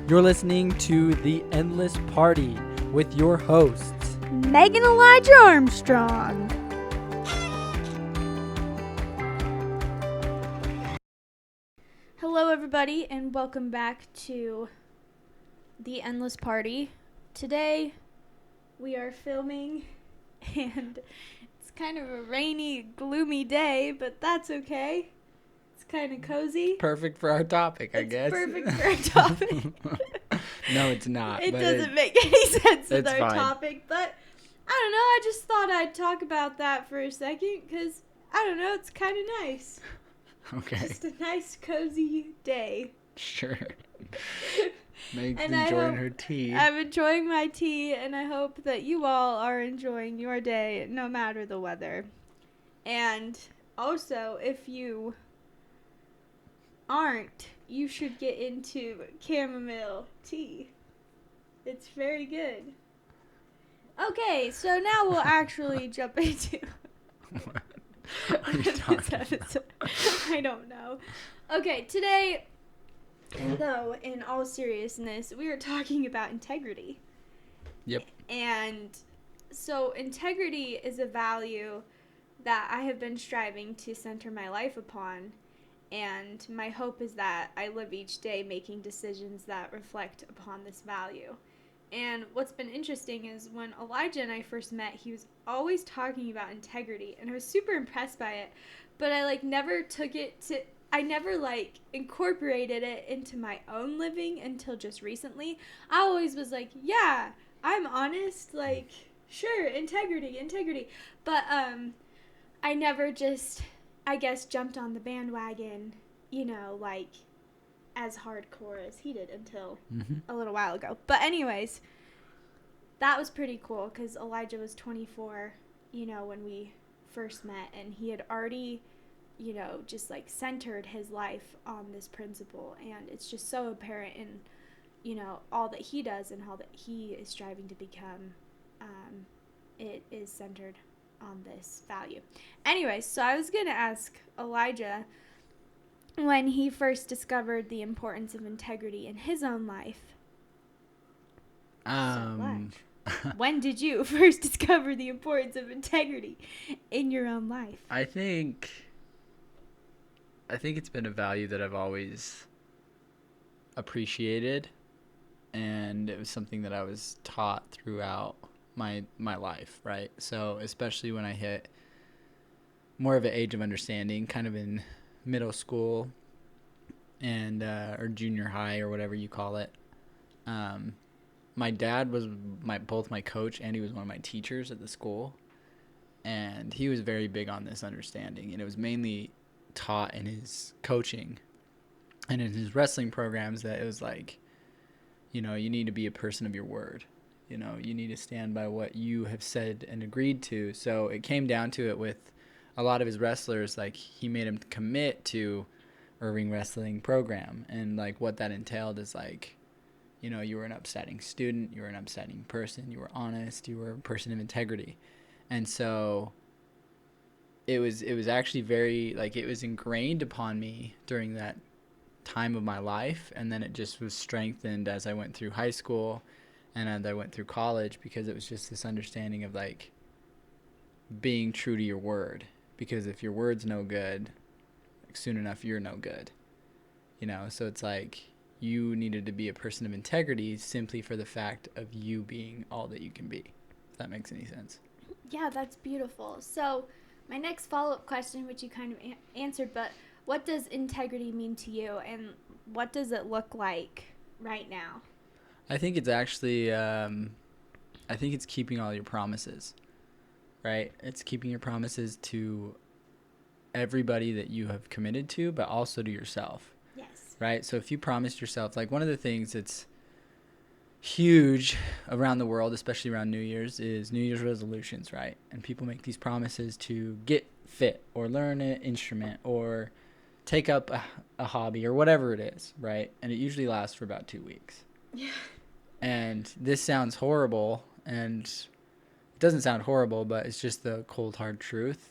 You're listening to The Endless Party with your hosts, Megan Elijah Armstrong. Hello, everybody, and welcome back to The Endless Party. Today, we are filming, and it's kind of a rainy, gloomy day, but that's okay. It's kind of cozy. Perfect for our topic, I guess. Perfect for our topic. No, it's not. It doesn't make any sense with our fine. topic, but I don't know. I just thought I'd talk about that for a second because, I don't know, it's kind of nice. Okay. Just a nice, cozy day. Sure. Meg's And enjoying her tea. I'm enjoying my tea, and I hope that you all are enjoying your day, no matter the weather. And also, if you aren't, you should get into chamomile tea. It's very good. Okay, so now we'll actually jump into What are you talking episode. I don't know. Okay, today, though, in all seriousness, we are talking about integrity. Yep. And so integrity is a value that I have been striving to center my life upon. And my hope is that I live each day making decisions that reflect upon this value. And what's been interesting is when Elijah and I first met, he was always talking about integrity, and I was super impressed by it, but I never incorporated it into my own living until just recently. I always was like, yeah, I'm honest, sure, integrity, but I never just, I guess, jumped on the bandwagon, as hardcore as he did until a little while ago. But anyways, that was pretty cool because Elijah was 24, when we first met, and he had already, just centered his life on this principle, and it's just so apparent in, all that he does and how that he is striving to become. It is centered on this value. Anyways, so I was going to ask Elijah, when he first discovered the importance of integrity in his own life. When did you first discover the importance of integrity in your own life? I think it's been a value that I've always appreciated, and it was something that I was taught throughout my life, right? So especially when I hit more of an age of understanding, kind of in middle school and or junior high or whatever you call it. My dad was both my coach, and he was one of my teachers at the school, and he was very big on this understanding, and it was mainly taught in his coaching and in his wrestling programs that it was you need to be a person of your word. You need to stand by what you have said and agreed to. So it came down to it with a lot of his wrestlers, he made them commit to a ring wrestling program. And what that entailed is you were an upstanding student, you were an upstanding person, you were honest, you were a person of integrity. And so it was actually very, it was ingrained upon me during that time of my life. And then it just was strengthened as I went through high school and as I went through college, because it was just this understanding of being true to your word. Because if your word's no good, soon enough you're no good. So it's you needed to be a person of integrity simply for the fact of you being all that you can be. If that makes any sense. Yeah, that's beautiful. So my next follow-up question, which you kind of answered, but what does integrity mean to you, and what does it look like right now? I think it's actually, it's keeping all your promises, right? It's keeping your promises to everybody that you have committed to, but also to yourself. Yes. Right? So if you promised yourself, one of the things that's huge around the world, especially around New Year's, is New Year's resolutions, right? And people make these promises to get fit or learn an instrument or take up a hobby or whatever it is, right? And it usually lasts for about 2 weeks. Yeah. And this sounds horrible, and it doesn't sound horrible, but it's just the cold, hard truth.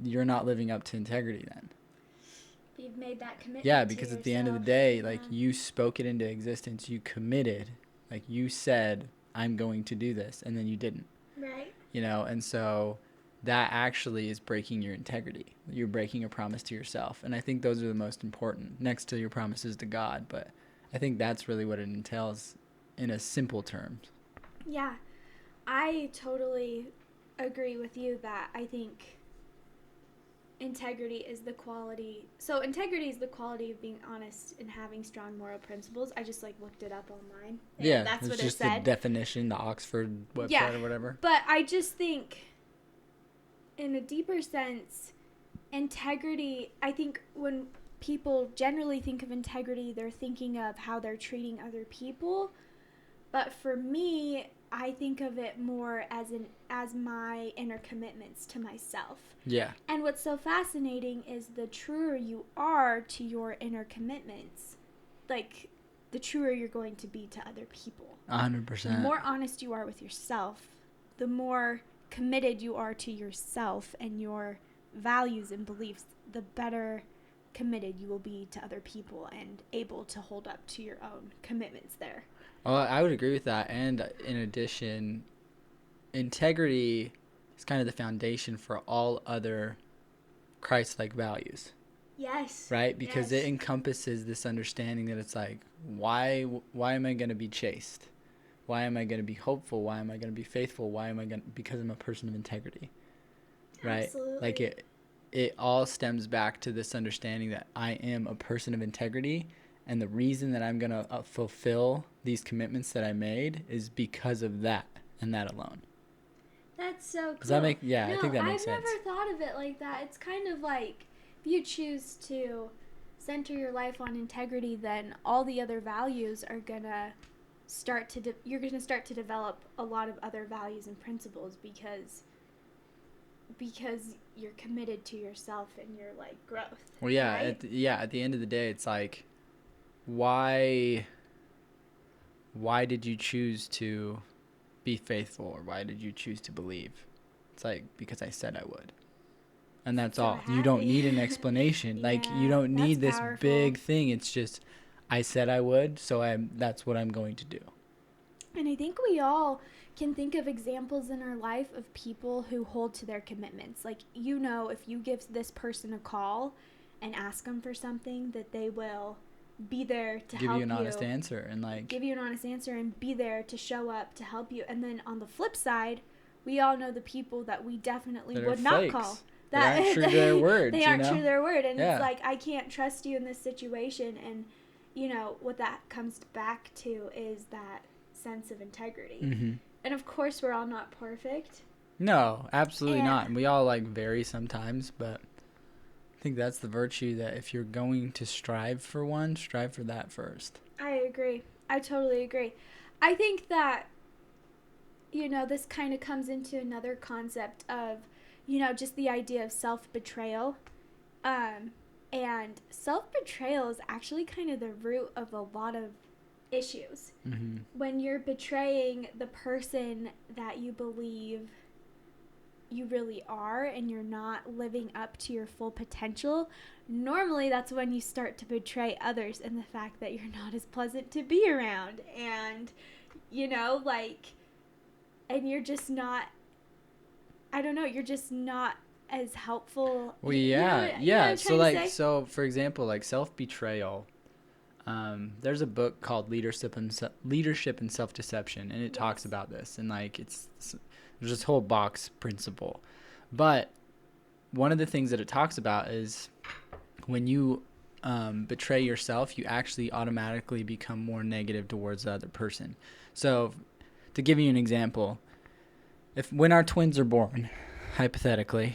You're not living up to integrity then. You've made that commitment. Yeah, because at the end of the day, like, Yeah. you spoke it into existence. You committed. Like, you said, I'm going to do this, and then you didn't. Right. You know, and so that actually is breaking your integrity. You're breaking a promise to yourself. And I think those are the most important, next to your promises to God. But I think that's really what it entails in a simple terms. Yeah. I totally agree with you that I think integrity is the quality. So integrity is the quality of being honest and having strong moral principles. I just like looked it up online. Yeah, that's what just it said. the definition, the Oxford website or whatever. But I just think in a deeper sense, integrity, I think when people generally think of integrity, they're thinking of how they're treating other people. But for me, I think of it more as my inner commitments to myself. Yeah. And what's so fascinating is the truer you are to your inner commitments, like the truer you're going to be to other people. 100%. The more honest you are with yourself, the more committed you are to yourself and your values and beliefs, the better committed you will be to other people and able to hold up to your own commitments there. Well, I would agree with that. And in addition, integrity is kind of the foundation for all other Christ-like values. Yes. Right? Because it encompasses this understanding that it's like, why am I going to be chaste? Why am I going to be hopeful? Why am I going to be faithful? Because I'm a person of integrity. Right? Absolutely. Like it all stems back to this understanding that I am a person of integrity, and the reason that I'm going to fulfill these commitments that I made is because of that and that alone. That's so cool. Does that make no, I think that makes sense. I've never thought of it like that. It's kind of like if you choose to center your life on integrity, then all the other values are going to you're going to start to develop a lot of other values and principles because you're committed to yourself and your like growth. Well, yeah, right? At the end of the day, it's like, why did you choose to be faithful, or why did you choose to believe? It's like, because I said I would, and that's all. You don't need an explanation. Like, you don't need this powerful. Big thing. It's just, I said I would, so that's what I'm going to do. And I think we all can think of examples in our life of people who hold to their commitments. Like, you know, if you give this person a call and ask them for something, that they will be there to give help you an honest answer and like give you an honest answer and be there to show up to help you. And then on the flip side, we all know the people that we definitely would not call. That aren't true to their word. They aren't true to their word, and yeah. It's like, I can't trust you in this situation. And you know what that comes back to is that sense of integrity. Mm-hmm. And of course, we're all not perfect. No, absolutely not. And we all like vary sometimes, but I think that's the virtue, that if you're going to strive for one, strive for that first. I agree. I totally agree. I think that, you know, this kind of comes into another concept of, you know, just the idea of self-betrayal. And self-betrayal is actually kind of the root of a lot of issues. Mm-hmm. When you're betraying the person that you believe you really are and you're not living up to your full potential, normally that's when you start to betray others and the fact that you're not as pleasant to be around, and you know, like, and you're just not, I don't know, you're just not as helpful. Well, yeah. So for example, like self-betrayal, there's a book called Leadership and Self-Deception, and it talks about this, and like there's this whole box principle. But one of the things that it talks about is when you betray yourself, you actually automatically become more negative towards the other person. So to give you an example, when our twins are born, hypothetically,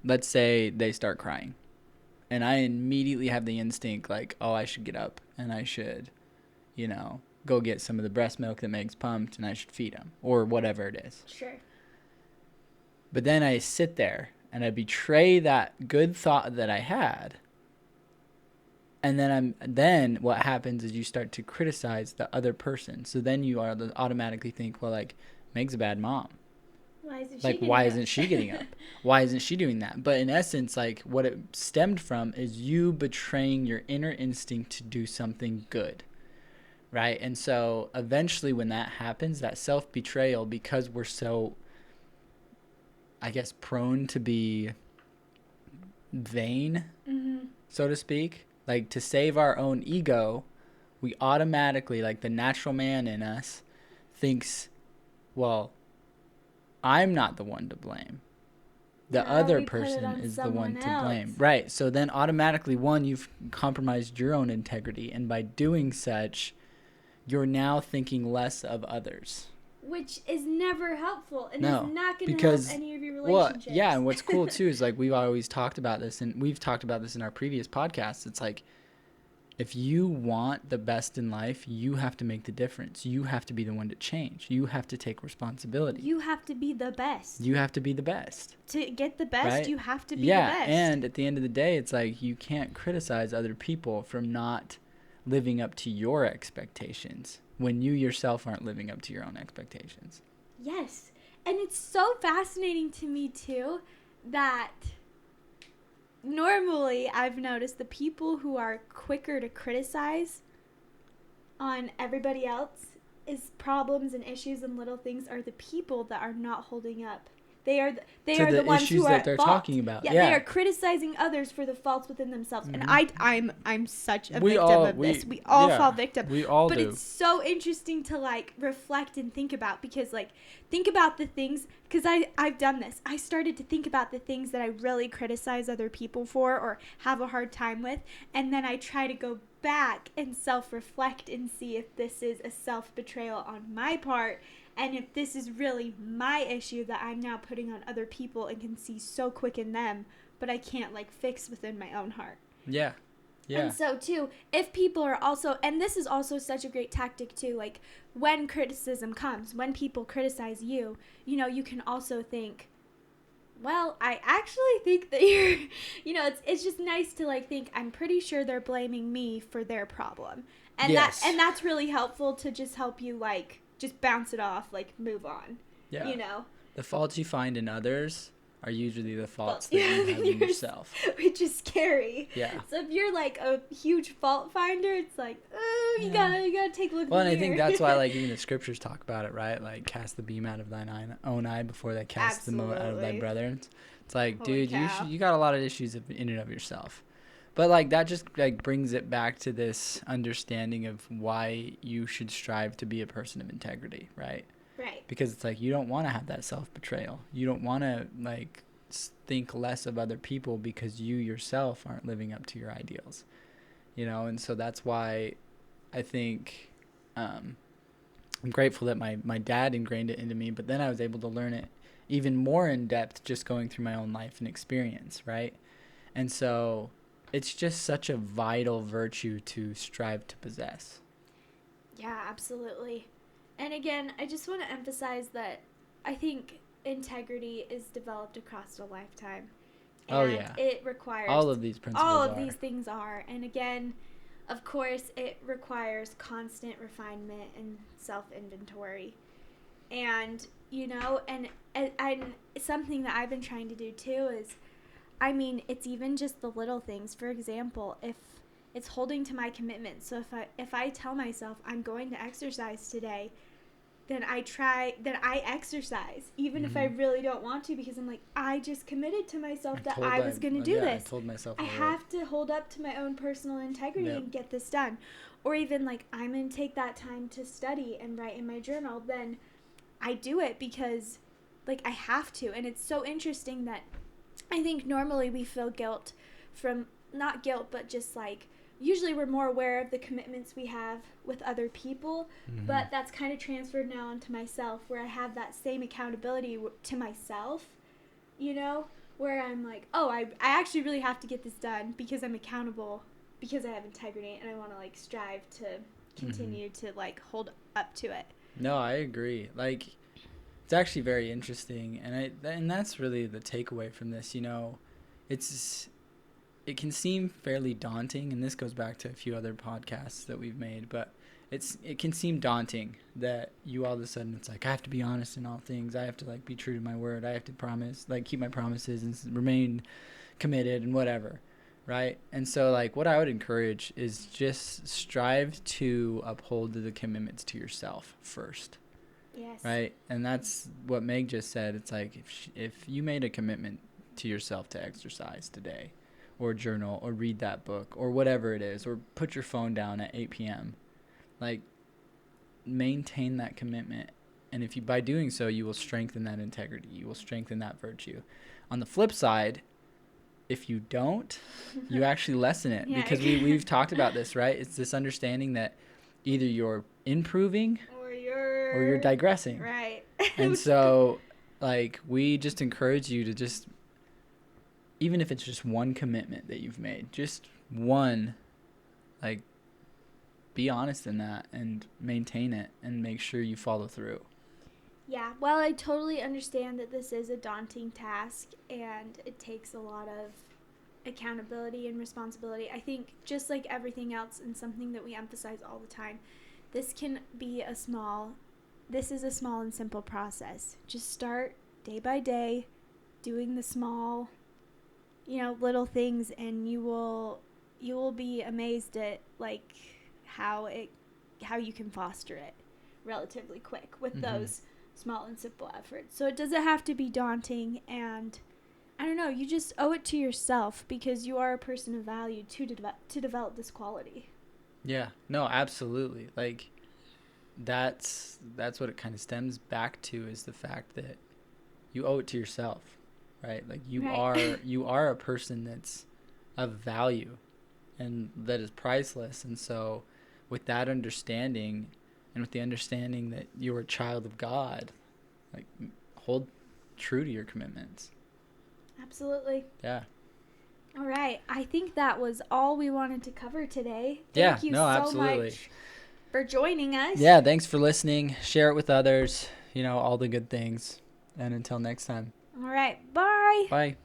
let's say they start crying, and I immediately have the instinct like, oh, I should get up and I should, you know, go get some of the breast milk that Meg's pumped and I should feed them or whatever it is. Sure. But then I sit there and I betray that good thought that I had. And then what happens is you start to criticize the other person. So then you automatically think, well, like, Meg's a bad mom. Why isn't she getting up? Why isn't she doing that? But in essence, like, what it stemmed from is you betraying your inner instinct to do something good, right? And so eventually when that happens, that self-betrayal, because we're so, I guess, prone to be vain, so to speak, like to save our own ego, we automatically, like the natural man in us thinks, well, I'm not the one to blame. The other person is the one to blame. Right. So then automatically, one, you've compromised your own integrity. And by doing such, you're now thinking less of others. Which is never helpful and is not going to help any of your relationships. Well, yeah, and what's cool too is like we've always talked about this, and we've talked about this in our previous podcasts. It's like, if you want the best in life, you have to make the difference. You have to be the one to change. You have to take responsibility. You have to be the best. You have to be the best. To get the best, right? You have to be the best. Yeah, and at the end of the day, it's like you can't criticize other people from not living up to your expectations when you yourself aren't living up to your own expectations. Yes. And it's so fascinating to me, too, that normally I've noticed the people who are quicker to criticize on everybody else is problems and issues and little things are the people that are not holding up. They are the ones who are that they're talking about. Yeah, they are criticizing others for the faults within themselves. And I'm such a victim of this. We all fall victim. We all do. But it's so interesting to like reflect and think about, because like think about the things, because I've done this. I started to think about the things that I really criticize other people for or have a hard time with, and then I try to go back and self-reflect and see if this is a self-betrayal on my part. And if this is really my issue that I'm now putting on other people and can see so quick in them, but I can't like fix within my own heart. Yeah. Yeah. And so too, if people are also, and this is also such a great tactic too, like when criticism comes, when people criticize you, you know, you can also think, well, I actually think that you're, you know, it's just nice to like think, I'm pretty sure they're blaming me for their problem. And that's really helpful to just help you like, just bounce it off, like move on. Yeah. You know? The faults you find in others are usually the faults that you have in yourself. Which is scary. Yeah. So if you're like a huge fault finder, it's like, oh, you gotta take a look in the mirror. Well, and I think that's why like even the scriptures talk about it, right? Like cast the beam out of thine own eye before they cast the mote out of thy brother. It's like, dude, you got a lot of issues in and of yourself. But like that just like brings it back to this understanding of why you should strive to be a person of integrity, right? Right. Because it's like you don't want to have that self-betrayal. You don't want to like think less of other people because you yourself aren't living up to your ideals, you know. And so that's why I think I'm grateful that my dad ingrained it into me, but then I was able to learn it even more in depth just going through my own life and experience, right? And so it's just such a vital virtue to strive to possess. Yeah, absolutely. And again, I just want to emphasize that I think integrity is developed across a lifetime. And it requires... all of these principles all of these things are. And again, of course, it requires constant refinement and self-inventory. And, you know, and something that I've been trying to do too is, I mean, it's even just the little things. For example, if it's holding to my commitment. So if I tell myself I'm going to exercise today, then I exercise, even if I really don't want to, because I'm like, I just committed to myself that I was going to do this. I told myself I have to hold up to my own personal integrity and get this done. Or even like, I'm going to take that time to study and write in my journal, then I do it because like I have to. And it's so interesting that I think normally we feel guilt from, not guilt, but just like, usually we're more aware of the commitments we have with other people, but that's kind of transferred now onto myself, where I have that same accountability to myself, you know, where I'm like, oh, I actually really have to get this done because I'm accountable, because I have integrity, and I want to like strive to continue to like hold up to it. No, I agree. Like, it's actually very interesting, and that's really the takeaway from this. You know, it can seem fairly daunting, and this goes back to a few other podcasts that we've made, but it can seem daunting that you all of a sudden, it's like, I have to be honest in all things. I have to like be true to my word. I have to promise, like keep my promises and remain committed and whatever. Right. And so like what I would encourage is just strive to uphold the commitments to yourself first. Yes. Right. And that's what Meg just said. It's like if you made a commitment to yourself to exercise today or journal or read that book or whatever it is, or put your phone down at 8 p.m., like maintain that commitment. And if you, by doing so, you will strengthen that integrity. You will strengthen that virtue. On the flip side, if you don't, you actually lessen it. Yeah. Because we've talked about this, right? It's this understanding that either you're improving or you're digressing. Right. And so like we just encourage you to just, even if it's just one commitment that you've made, just one, like be honest in that and maintain it and make sure you follow through. Yeah, well, I totally understand that this is a daunting task and it takes a lot of accountability and responsibility. I think just like everything else and something that we emphasize all the time, this is a small and simple process. Just start day by day doing the small, little things, and you will be amazed at like how you can foster it relatively quick with those small and simple efforts. So it doesn't have to be daunting, and I don't know, you just owe it to yourself because you are a person of value to develop this quality. Yeah, no, absolutely. Like that's what it kind of stems back to, is the fact that you owe it to yourself, right? Like you are a person that's of value and that is priceless. And so with that understanding, and with the understanding that you're a child of God, like hold true to your commitments. Absolutely. Yeah. All right. I think that was all we wanted to cover today. Thank you so much for joining us. Yeah, thanks for listening. Share it with others, all the good things. And until next time. All right. Bye. Bye.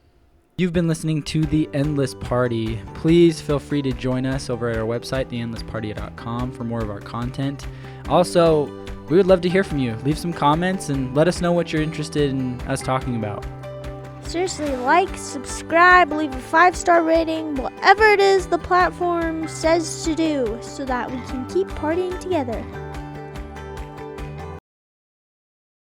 You've been listening to The Endless Party. Please feel free to join us over at our website, theendlessparty.com, for more of our content. Also, we would love to hear from you. Leave some comments and let us know what you're interested in us talking about. Seriously, like, subscribe, leave a 5-star rating, whatever it is the platform says to do, so that we can keep partying together.